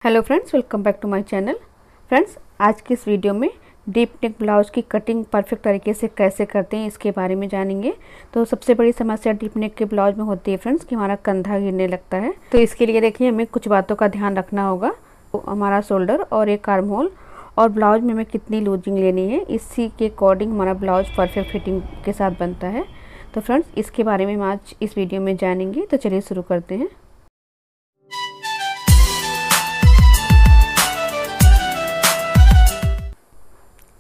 Hello friends, welcome back to my channel. Friends, आज की इस वीडियो में डीप नेक ब्लाउज की कटिंग परफेक्ट तरीके से कैसे करते हैं इसके बारे में जानेंगे। तो सबसे बड़ी समस्या डीप नेक के ब्लाउज में होती है फ्रेंड्स कि हमारा कंधा गिरने लगता है। तो इसके लिए देखिए हमें कुछ बातों का ध्यान रखना होगा। तो हमारा शोल्डर और एक आर्म होल और ब्लाउज में हमें कितनी लूजिंग लेनी है, इसी के अकॉर्डिंग हमारा ब्लाउज परफेक्ट फिटिंग के साथ बनता है। तो फ्रेंड्स, इसके बारे में हम आज इस वीडियो में जानेंगे। तो चलिए शुरू करते हैं।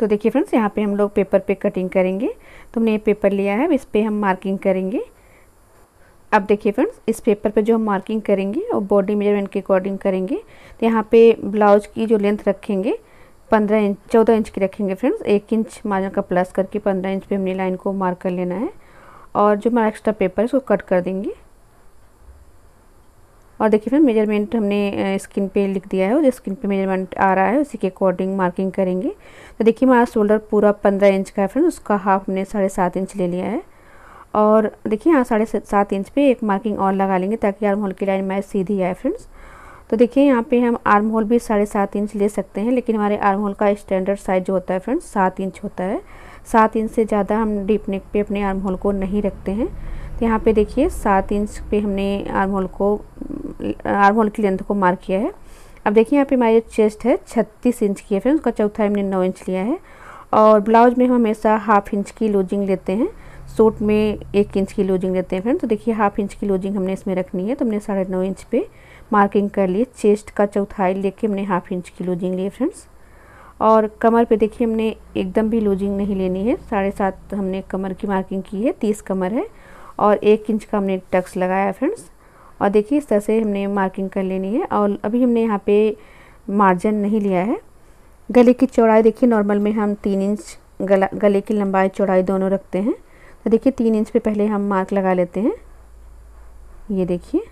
तो देखिए फ्रेंड्स, यहाँ पे हम लोग पेपर पे कटिंग करेंगे। तो हमने ये पेपर लिया है, इस पे हम मार्किंग करेंगे। अब देखिए फ्रेंड्स, इस पेपर पे जो हम मार्किंग करेंगे वो बॉडी मेजरमेंट के अकॉर्डिंग करेंगे। तो यहाँ पे ब्लाउज की जो लेंथ रखेंगे 14 इंच की रखेंगे फ्रेंड्स। 1 इंच मार्जिन का प्लस करके 15 इंच पे हमने लाइन को मार्क कर लेना है। और जो हमारा एक्स्ट्रा पेपर है उसको कट कर देंगे। और देखिए फ्रेंड, मेजरमेंट हमने स्क्रीन पे लिख दिया है, और जो स्क्रीन पे मेजरमेंट आ रहा है उसी के अकॉर्डिंग मार्किंग करेंगे। तो देखिए हमारा शोल्डर पूरा 15 इंच का है फ्रेंड, उसका हाफ हमने 7.5 इंच ले लिया है। और देखिए यहाँ 7.5 इंच पे एक मार्किंग और लगा लेंगे ताकि आर्म होल की लाइन मैच सीधी आए फ्रेंड्स। तो देखिए यहाँ पे हम आर्म होल भी 7.5 इंच ले सकते हैं, लेकिन हमारे आर्म होल का स्टैंडर्ड साइज जो होता है फ्रेंड्स 7 इंच होता है। 7 इंच से ज़्यादा हम डीप नेक पे अपने आर्म होल को नहीं रखते हैं। तो यहाँ पे देखिए 7 इंच पे हमने आर्म होल की लेंथ को मार्क किया है। अब देखिए यहाँ पे हमारी चेस्ट है 36 इंच की है फ्रेंड्स, उसका चौथाई हमने 9 इंच लिया है। और ब्लाउज में हम हमेशा हाफ इंच की लूजिंग लेते हैं, सूट में 1 इंच की लूजिंग लेते हैं फ्रेंड्स। तो देखिए हाफ इंच की लूजिंग हमने इसमें रखनी है, तो हमने 9.5 इंच पे मार्किंग कर लिए। चेस्ट का चौथाई लेके हमने हाफ इंच की लूजिंग ली है फ्रेंड्स। और कमर पे देखिए हमने एकदम भी लूजिंग नहीं लेनी है, 7.5 हमने कमर की मार्किंग की है। 30 कमर है और 1 इंच का हमने टक्स लगाया है फ्रेंड्स। और देखिए इस तरह से हमने मार्किंग कर लेनी है। और अभी हमने यहाँ पे मार्जिन नहीं लिया है। गले की चौड़ाई देखिए नॉर्मल में हम 3 इंच गले की लंबाई चौड़ाई दोनों रखते हैं। तो देखिए 3 इंच पे पहले हम मार्क लगा लेते हैं, ये देखिए।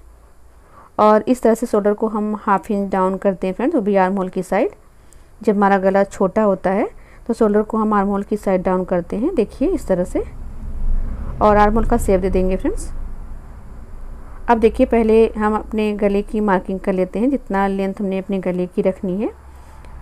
और इस तरह से शोल्डर को हम हाफ इंच डाउन करते हैं फ्रेंड्स, वो भी आर्म होल की साइड। जब हमारा गला छोटा होता है तो शोल्डर को हम आर्म होल की साइड डाउन करते हैं, देखिए इस तरह से। और आर्म होल का शेप दे देंगे फ्रेंड्स। अब देखिए पहले हम अपने गले की मार्किंग कर लेते हैं, जितना लेंथ हमने अपने गले की रखनी है।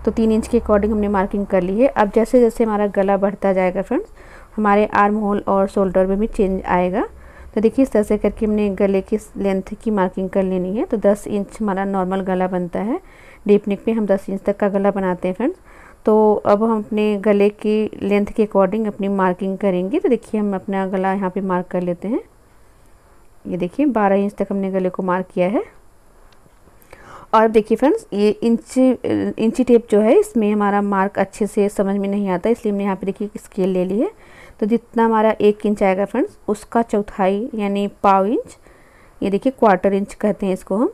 तो 3 इंच के अकॉर्डिंग हमने मार्किंग कर ली है। अब जैसे जैसे हमारा गला बढ़ता जाएगा फ्रेंड्स, हमारे आर्म होल और शोल्डर में भी चेंज आएगा। तो देखिए इस तरह से करके हमने गले की लेंथ की मार्किंग कर लेनी है। तो 10 इंच हमारा नॉर्मल गला बनता है। डीप नेक पे हम 10 इंच तक का गला बनाते हैं फ्रेंड्स। तो अब हम अपने गले की लेंथ के अकॉर्डिंग अपनी मार्किंग करेंगे। तो देखिए हम अपना गला यहाँ पे मार्क कर लेते हैं, ये देखिए 12 इंच तक हमने गले को मार्क किया है। और देखिए फ्रेंड्स, ये इंची टेप जो है इसमें हमारा मार्क अच्छे से समझ में नहीं आता, इसलिए हमने यहाँ पे देखिए स्केल ले ली है। तो जितना हमारा 1 इंच आएगा फ्रेंड्स, उसका चौथाई यानी पाव इंच, ये देखिए क्वार्टर इंच कहते हैं इसको हम।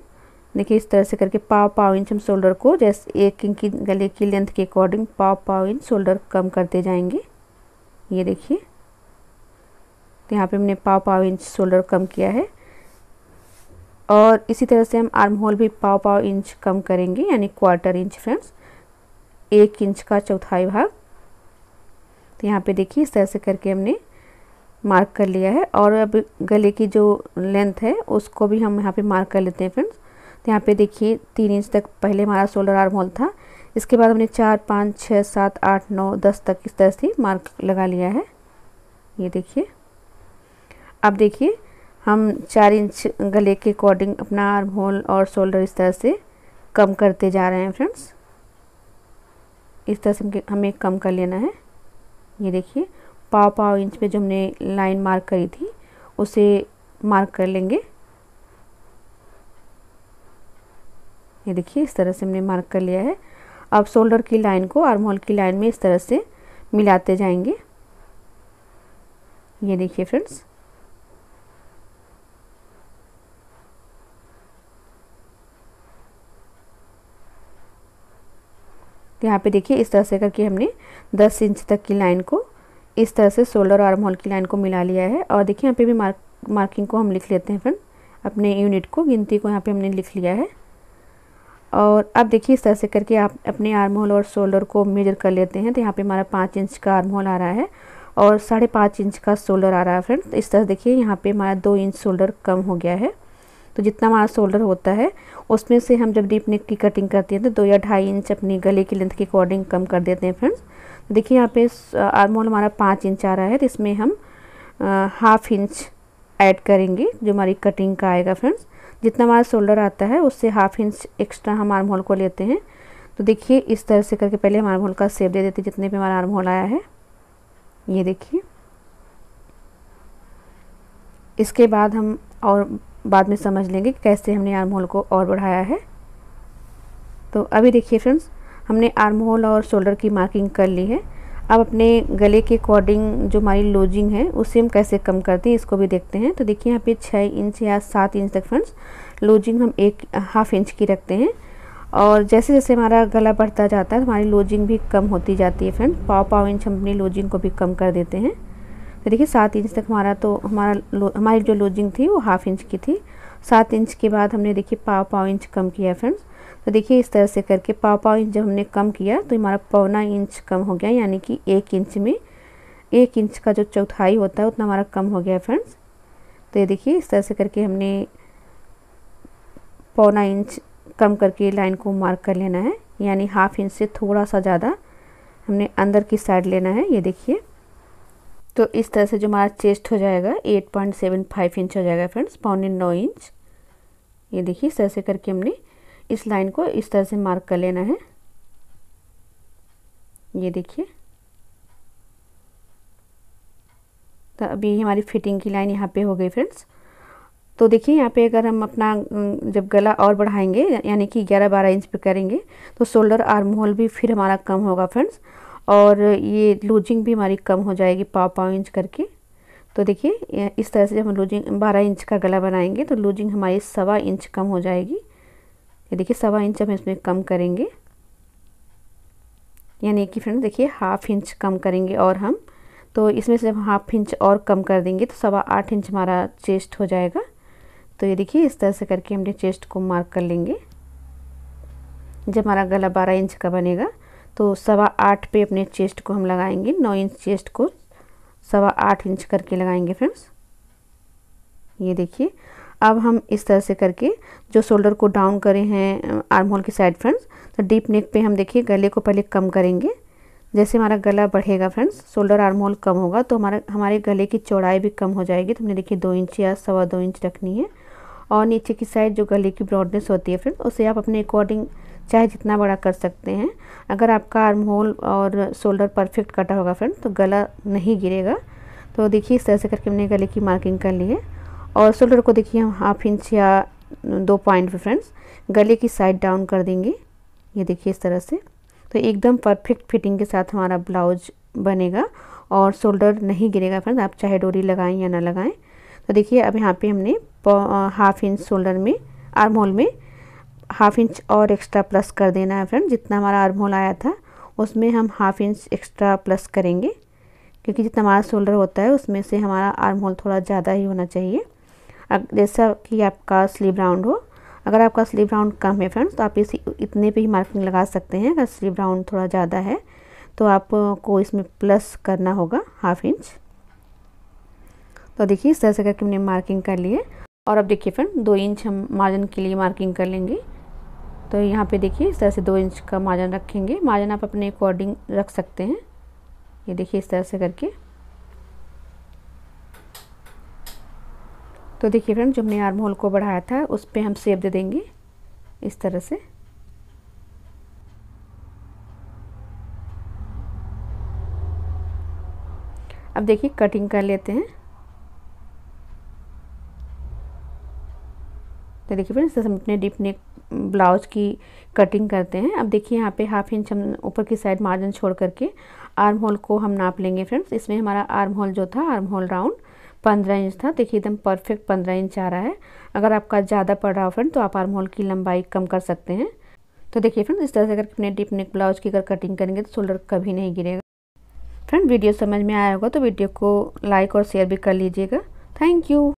देखिए इस तरह से करके पाव इंच हम शोल्डर को, जैसे 1 इंच की गले की लेंथ के अकॉर्डिंग पाव इंच शोल्डर कम करते जाएंगे, ये देखिए। तो यहाँ पे हमने पाव इंच शोल्डर कम किया है। और इसी तरह से हम आर्म होल भी पाव इंच कम करेंगे, यानी क्वार्टर इंच फ्रेंड्स, 1 इंच का चौथाई भाग। तो यहाँ पे देखिए इस तरह से करके हमने मार्क कर लिया है। और अब गले की जो लेंथ है उसको भी हम यहाँ पे मार्क कर लेते हैं फ्रेंड्स। तो यहाँ पे देखिए 3 इंच तक पहले हमारा शोल्डर आर्म होल था, इसके बाद हमने 4, 5, 6, 7, 8, 9, 10 तक इस तरह से मार्क लगा लिया है, ये देखिए। अब देखिए हम 4 इंच गले के अकॉर्डिंग अपना आर्म होल और शोल्डर इस तरह से कम करते जा रहे हैं फ्रेंड्स। इस तरह से हमें कम कर लेना है, ये देखिए। पाव इंच पे जो हमने लाइन मार्क करी थी उसे मार्क कर लेंगे, ये देखिए इस तरह से हमने मार्क कर लिया है। अब शोल्डर की लाइन को आर्म होल की लाइन में इस तरह से मिलाते जाएंगे, ये देखिए फ्रेंड्स। यहाँ पे देखिए इस तरह से करके हमने 10 इंच तक की लाइन को इस तरह से शोल्डर और आर्म होल की लाइन को मिला लिया है। और देखिए यहाँ पे भी मार्किंग को हम लिख लेते हैं फ्रेंड, अपने यूनिट को, गिनती को यहाँ पे हमने लिख लिया है। और अब देखिए इस तरह से करके आप अपने आर्म होल और शोल्डर को मेजर कर लेते हैं। तो यहाँ पे हमारा 5 इंच का आर्म होल आ रहा है और 5.5 इंच का शोल्डर आ रहा है फ्रेंड। इस तरह देखिए यहाँ पे हमारा 2 इंच शोल्डर कम हो गया है। तो जितना हमारा शोल्डर होता है उसमें से हम जब डीप नेक की कटिंग करते हैं तो 2 या 2.5 इंच अपनी गले की लेंथ के अकॉर्डिंग कम कर देते हैं फ्रेंड्स। तो देखिए यहाँ पे आर्म होल हमारा 5 इंच आ रहा है, तो इसमें हम हाफ इंच ऐड करेंगे जो हमारी कटिंग का आएगा फ्रेंड्स। जितना हमारा शोल्डर आता है उससे हाफ इंच एक्स्ट्रा हम आर्म होल को लेते हैं। तो देखिए इस तरह से करके पहले हम आर्म होल का शेप दे देते हैं जितने पे हमारा आर्म होल आया है। ये देखिए, इसके बाद हम और बाद में समझ लेंगे कि कैसे हमने आर्म होल को और बढ़ाया है। तो अभी देखिए फ्रेंड्स, हमने आर्म होल और शोल्डर की मार्किंग कर ली है। अब अपने गले के अकॉर्डिंग जो हमारी लूजिंग है उसे हम कैसे कम करते हैं इसको भी देखते हैं। तो देखिए यहाँ पे 6 इंच या 7 इंच तक फ्रेंड्स लूजिंग हम 1/2 इंच की रखते हैं, और जैसे जैसे हमारा गला बढ़ता जाता है तो हमारी लूजिंग भी कम होती जाती है फ्रेंड्स। पाव इंच हम अपनी लूजिंग को भी कम कर देते हैं। तो देखिए 7 इंच तक हमारी जो लूजिंग थी वो 1/2 इंच की थी। 7 इंच के बाद हमने देखिए पाव इंच कम किया फ्रेंड्स। तो देखिए इस तरह से करके पाव इंच जब हमने कम किया तो हमारा 1/4 इंच कम हो गया, यानी कि 1 इंच में 1 इंच का जो चौथाई होता है उतना हमारा कम हो गया फ्रेंड्स। तो ये देखिए इस तरह से करके हमने 1/4 इंच कम करके लाइन को मार्क कर लेना है, यानी 1/2 इंच से थोड़ा सा ज़्यादा हमने अंदर की साइड लेना है। ये देखिए, तो इस तरह से जो हमारा चेस्ट हो जाएगा 8.75 इंच हो जाएगा फ्रेंड्स, 9.25 इंच। ये देखिए इस तरह से करके हमने इस लाइन को इस तरह से मार्क कर लेना है। ये देखिए, तो अभी हमारी फिटिंग की लाइन यहाँ पे हो गई फ्रेंड्स। तो देखिए यहाँ पे अगर हम अपना जब गला और बढ़ाएंगे यानी कि 11-12 इंच पे करेंगे तो शोल्डर आर्म होल भी फिर हमारा कम होगा फ्रेंड्स, और ये लूजिंग भी हमारी कम हो जाएगी पाव इंच करके। तो देखिए इस तरह से जब हम लूजिंग 12 इंच का गला बनाएंगे तो लूजिंग हमारी 1.25 इंच कम हो जाएगी। ये देखिए 1.25 इंच हम इसमें कम करेंगे, यानी कि फ्रेंड्स देखिए 1/2 इंच कम करेंगे और हम, तो इसमें से जब 1/2 इंच और कम कर देंगे तो 8.25 इंच हमारा चेस्ट हो जाएगा। तो ये देखिए इस तरह से करके हमने चेस्ट को मार्क कर लेंगे। जब हमारा गला 12 इंच का बनेगा तो 8.25 पे अपने चेस्ट को हम लगाएंगे, 9 इंच चेस्ट को 8.25 इंच करके लगाएंगे फ्रेंड्स। ये देखिए, अब हम इस तरह से करके जो शोल्डर को डाउन करे हैं आर्म होल की साइड फ्रेंड्स, तो डीप नेक पे हम देखिए गले को पहले कम करेंगे। जैसे हमारा गला बढ़ेगा फ्रेंड्स, शोल्डर आर्म होल कम होगा तो हमारे गले की चौड़ाई भी कम हो जाएगी। तो हमने देखिए 2 इंच या 2.25 इंच रखनी है, और नीचे की साइड जो गले की ब्रॉडनेस होती है फ्रेंड्स उसे आप अपने अकॉर्डिंग चाहे जितना बड़ा कर सकते हैं। अगर आपका आर्म होल और शोल्डर परफेक्ट कटा होगा फ्रेंड्स तो गला नहीं गिरेगा। तो देखिए इस तरह से करके हमने गले की मार्किंग कर ली है, और शोल्डर को देखिए हम 1/2 इंच या 2 पॉइंट पे फ्रेंड्स गले की साइड डाउन कर देंगे। ये देखिए इस तरह से, तो एकदम परफेक्ट फिटिंग के साथ हमारा ब्लाउज बनेगा और शोल्डर नहीं गिरेगा फ्रेंड्स, आप चाहे डोरी लगाएं या ना लगाएं। तो देखिए अब यहाँ पे हमने 1/2 इंच शोल्डर में आर्म होल में 1/2 इंच और एक्स्ट्रा प्लस कर देना है फ्रेंड्स। जितना हमारा आर्म होल आया था उसमें हम 1/2 इंच एक्स्ट्रा प्लस करेंगे, क्योंकि जितना हमारा शोल्डर होता है उसमें से हमारा आर्म होल थोड़ा ज़्यादा ही होना चाहिए। जैसा कि आपका स्लीव राउंड हो, अगर आपका स्लीव राउंड कम है फ्रेंड्स तो आप इतने पे ही मार्किंग लगा सकते हैं। अगर स्लीव राउंड थोड़ा ज़्यादा है तो आपको इसमें प्लस करना होगा 1/2 इंच। तो देखिए इस तरह से करके हमने मार्किंग कर ली है, और अब देखिए फ्रेंड 2 इंच हम मार्जिन के लिए मार्किंग कर लेंगे। तो यहाँ पे देखिए इस तरह से 2 इंच का मार्जिन रखेंगे। मार्जिन आप अपने अकॉर्डिंग रख सकते हैं। ये देखिए इस तरह से करके, तो देखिए फ्रेंड जो हमने आर्म होल को बढ़ाया था उस पे हम शेप दे देंगे इस तरह से। अब देखिए कटिंग कर लेते हैं। तो देखिए फ्रेंड्स हम अपने डीप नेक ब्लाउज की कटिंग करते हैं। अब देखिए यहाँ पे 1/2 इंच हम ऊपर की साइड मार्जिन छोड़ करके आर्म होल को हम नाप लेंगे फ्रेंड्स। इसमें हमारा आर्म होल जो था, आर्म होल राउंड 15 इंच था। देखिए एकदम परफेक्ट 15 इंच आ रहा है। अगर आपका ज़्यादा पड़ रहा हो फ्रेंड तो आप आर्म होल की लंबाई कम कर सकते हैं। तो देखिए फ्रेंड इस तरह से अगर अपने डीप नेक ब्लाउज की अगर कटिंग करेंगे तो शोल्डर कभी नहीं गिरेगा। फ्रेंड वीडियो समझ में आया होगा तो वीडियो को लाइक और शेयर भी कर लीजिएगा। Thank you.